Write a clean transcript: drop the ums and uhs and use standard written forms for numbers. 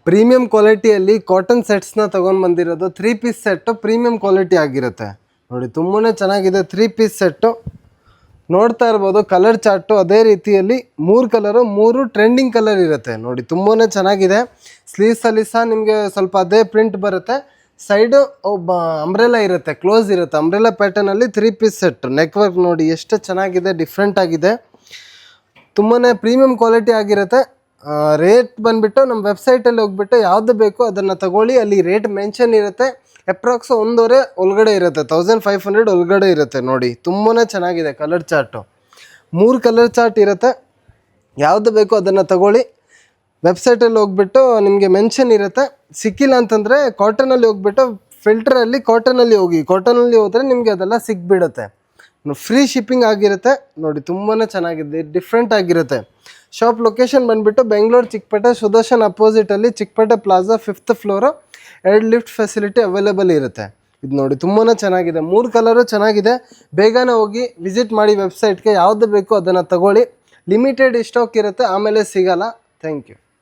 Premium ಕ್ವಾಲಿಟಿಯಲ್ಲಿ cotton ಸೆಟ್ಸ್ನ ತೊಗೊಂಡು ಬಂದಿರೋದು 3 piece set premium quality ಆಗಿರುತ್ತೆ ನೋಡಿ. ತುಂಬಾ ಚೆನ್ನಾಗಿದೆ 3 ಪೀಸ್ ಸೆಟ್ಟು. ನೋಡ್ತಾ ಇರ್ಬೋದು ಕಲರ್ ಚಾರ್ಟು ಅದೇ ರೀತಿಯಲ್ಲಿ 3 ಕಲರು 3 ಟ್ರೆಂಡಿಂಗ್ ಕಲರ್ ಇರುತ್ತೆ ನೋಡಿ. ತುಂಬಾ ಚೆನ್ನಾಗಿದೆ. ಸ್ಲೀವ್ಸಲ್ಲಿ ಸಹ ನಿಮಗೆ ಸ್ವಲ್ಪ ಅದೇ ಪ್ರಿಂಟ್ ಬರುತ್ತೆ. ಸೈಡು ಅಂಬ್ರೆಲಾ ಇರುತ್ತೆ, ಕ್ಲೋಸ್ ಇರುತ್ತೆ. ಅಂಬ್ರೆಲಾ ಪ್ಯಾಟರ್ನಲ್ಲಿ 3 ಪೀಸ್ ಸೆಟ್. ನೆಕ್ ವರ್ಕ್ ನೋಡಿ ಎಷ್ಟು ಚೆನ್ನಾಗಿದೆ, ಡಿಫ್ರೆಂಟ್ ಆಗಿದೆ. ತುಂಬಾ ಪ್ರೀಮಿಯಂ ಕ್ವಾಲಿಟಿ ಆಗಿರುತ್ತೆ. ರೇಟ್ ಬಂದುಬಿಟ್ಟು ನಮ್ಮ ವೆಬ್ಸೈಟಲ್ಲಿ ಹೋಗ್ಬಿಟ್ಟು ಯಾವುದು ಬೇಕೋ ಅದನ್ನು ತಗೊಳ್ಳಿ. ಅಲ್ಲಿ ರೇಟ್ ಮೆನ್ಷನ್ ಇರುತ್ತೆ. ಅಪ್ರಾಕ್ಸ್ 1,500 ಒಳಗಡೆ ಇರುತ್ತೆ, 1500 ಒಳಗಡೆ ಇರುತ್ತೆ ನೋಡಿ. ತುಂಬಾ ಚೆನ್ನಾಗಿದೆ ಕಲರ್ ಚಾರ್ಟು. 3 ಕಲರ್ ಚಾರ್ಟ್ ಇರುತ್ತೆ. ಯಾವುದು ಬೇಕೋ ಅದನ್ನು ತಗೊಳ್ಳಿ. ವೆಬ್ಸೈಟಲ್ಲಿ ಹೋಗ್ಬಿಟ್ಟು ನಿಮಗೆ ಮೆನ್ಷನ್ ಇರುತ್ತೆ. ಸಿಕ್ಕಿಲ್ಲ ಅಂತಂದರೆ ಕಾಟನಲ್ಲಿ ಹೋಗ್ಬಿಟ್ಟು ಫಿಲ್ಟ್ರಲ್ಲಿ ಕಾಟನಲ್ಲಿ ಹೋಗಿ. ಕಾಟನಲ್ಲಿ ಹೋದರೆ ನಿಮಗೆ ಅದೆಲ್ಲ ಸಿಕ್ಬಿಡುತ್ತೆ. ಫ್ರೀ ಶಿಪ್ಪಿಂಗ್ ಆಗಿರುತ್ತೆ ನೋಡಿ. ತುಂಬಾ ಚೆನ್ನಾಗಿದೆ, ಡಿಫ್ರೆಂಟ್ ಆಗಿರುತ್ತೆ. ಶಾಪ್ ಲೊಕೇಶನ್ ಬಂದುಬಿಟ್ಟು ಬೆಂಗಳೂರು ಚಿಕ್ಕಪೇಟೆ ಸುದರ್ಶನ್ ಅಪೋಸಿಟಲ್ಲಿ Chickpet Plaza 5th floor. 2 lift facility available ಇರುತ್ತೆ. ಇದು ನೋಡಿ ತುಂಬಾ ಚೆನ್ನಾಗಿದೆ. 3 ಕಲರು ಚೆನ್ನಾಗಿದೆ. ಬೇಗನೆ ಹೋಗಿ ವಿಸಿಟ್ ಮಾಡಿ ವೆಬ್ಸೈಟ್ಗೆ. ಯಾವುದು ಬೇಕೋ ಅದನ್ನು ತಗೊಳ್ಳಿ. ಲಿಮಿಟೆಡ್ ಸ್ಟಾಕ್ ಇರುತ್ತೆ, ಆಮೇಲೆ ಸಿಗಲ್ಲ. Thank you.